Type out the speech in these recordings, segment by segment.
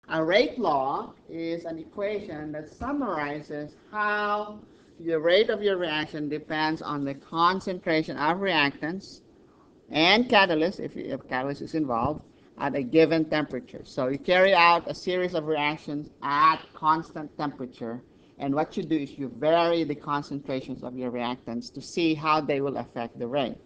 A rate law is an equation that summarizes how the rate of your reaction depends on the concentration of reactants and catalyst, if catalyst is involved, at a given temperature. So you carry out a series of reactions at constant temperature, and what you do is you vary the concentrations of your reactants to see how they will affect the rate.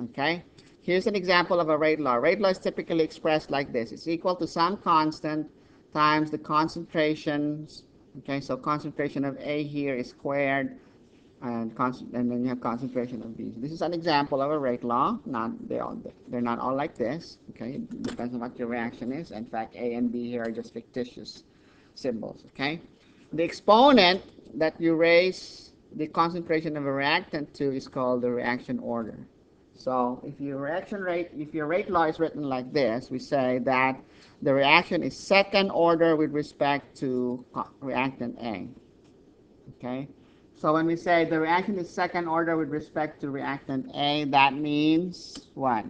Okay? Here's an example of a rate law. Rate law is typically expressed like this. It's equal to some constant times the concentrations. Okay, so concentration of A here is squared, and then you have concentration of B. This is an example of a rate law. They're not all like this. Okay, it depends on what your reaction is. In fact, A and B here are just fictitious symbols. Okay, the exponent that you raise the concentration of a reactant to is called the reaction order. So if your rate law is written like this, we say that the reaction is second order with respect to reactant A. Okay, so when we say the reaction is second order with respect to reactant A, that means what?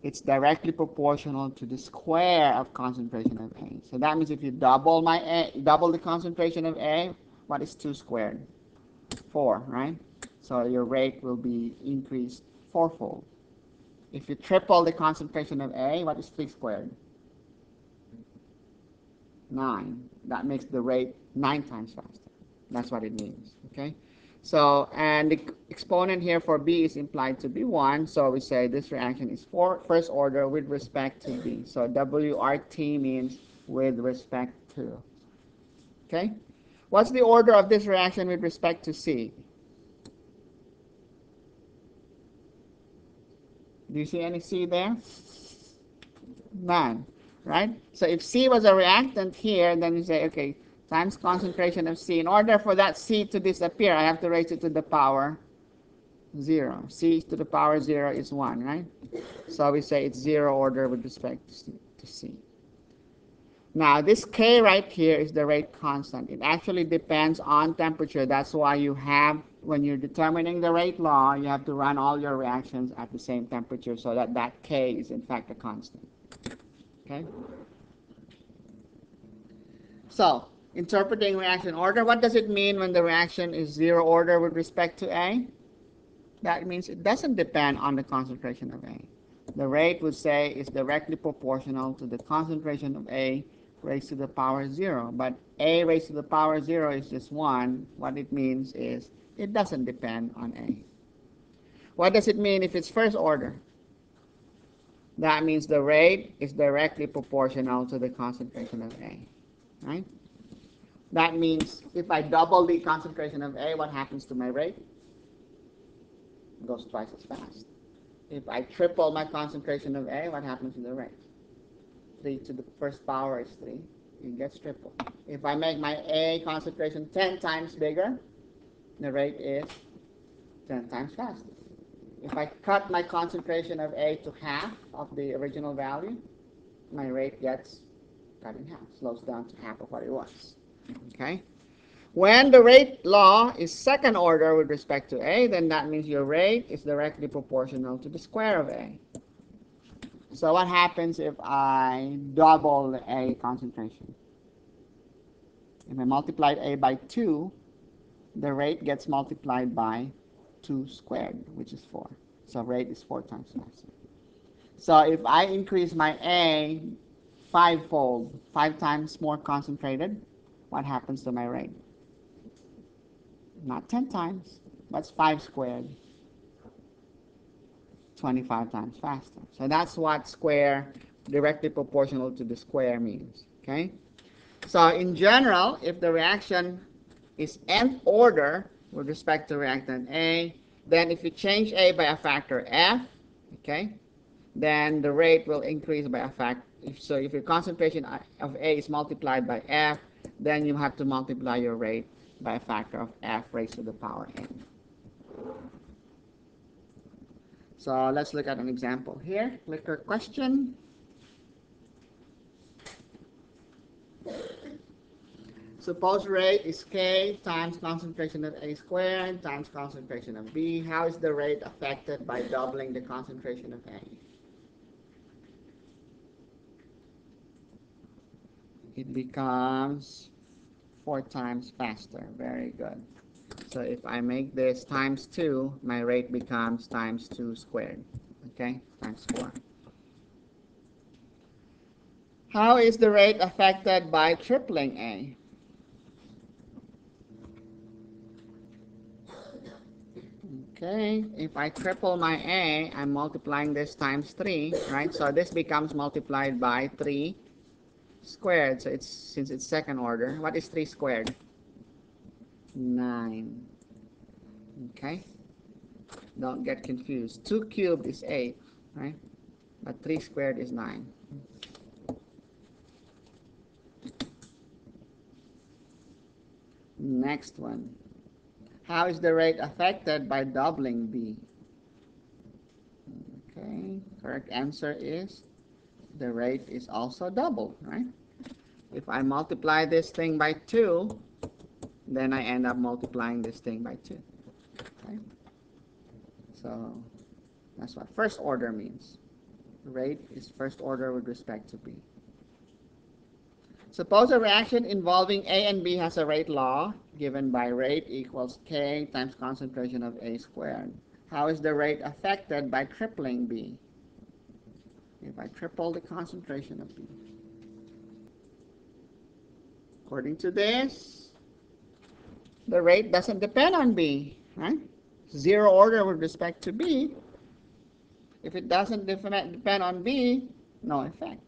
It's directly proportional to the square of concentration of A. So that means if you double the concentration of A, what is 2 squared? 4, right? So your rate will be increased fourfold. If you triple the concentration of A, what is 3 squared? 9. That makes the rate 9 times faster. That's what it means. Okay. So, and the exponent here for B is implied to be 1. So we say this reaction is first order with respect to B. So WRT means with respect to. Okay. What's the order of this reaction with respect to C? Do you see any C there? None. Right? So if C was a reactant here, then you say, okay, times concentration of C. In order for that C to disappear, I have to raise it to the power 0. C to the power 0 is 1, right? So we say it's 0 order with respect to C. Now, this K right here is the rate constant. It actually depends on temperature. That's why when you're determining the rate law, you have to run all your reactions at the same temperature so that K is in fact a constant. Okay? So, interpreting reaction order, what does it mean when the reaction is 0 order with respect to A? That means it doesn't depend on the concentration of A. The rate would say is directly proportional to the concentration of A raised to the power 0. But A raised to the power 0 is just 1. What it means is it doesn't depend on A. What does it mean if it's first order? That means the rate is directly proportional to the concentration of A. Right? That means if I double the concentration of A, what happens to my rate? It goes twice as fast. If I triple my concentration of A, what happens to the rate? 3 to the first power is 3. It gets tripled. If I make my A concentration 10 times bigger, the rate is 10 times faster. If I cut my concentration of A to half of the original value, my rate gets cut in half, slows down to half of what it was. Okay? When the rate law is second order with respect to A, then that means your rate is directly proportional to the square of A. So what happens if I double the A concentration? If I multiplied A by 2, the rate gets multiplied by 2 squared, which is 4. So rate is 4 times faster. So if I increase my A 5-fold, 5 times more concentrated, what happens to my rate? Not 10 times. What's 5 squared? 25 times faster. So that's what square directly proportional to the square means. Okay? So in general, if the reaction is nth order with respect to reactant A, then if you change A by a factor F, okay, then the rate will increase by a factor. So if your concentration of A is multiplied by F, then you have to multiply your rate by a factor of F raised to the power n. So let's look at an example here. Clicker question. Suppose rate is K times concentration of A squared times concentration of B. How is the rate affected by doubling the concentration of A? it becomes 4 times faster. Very good. So if I make this times 2, my rate becomes times 2 squared. Okay, times 4. How is the rate affected by tripling A? Okay, if I triple my A, I'm multiplying this times 3, right? So this becomes multiplied by 3 squared. So it's, since it's second order, what is 3 squared? 9. Okay, don't get confused. 2 cubed is 8, right? But 3 squared is 9. Next one. How is the rate affected by doubling B? Okay, correct answer is the rate is also doubled, right? If I multiply this thing by 2, then I end up multiplying this thing by 2. Okay? So that's what first order means. Rate is first order with respect to B. Suppose a reaction involving A and B has a rate law given by rate equals K times concentration of A squared. How is the rate affected by tripling B? If I triple the concentration of B. According to this, the rate doesn't depend on B, right? Zero order with respect to B. If it doesn't depend on B, no effect.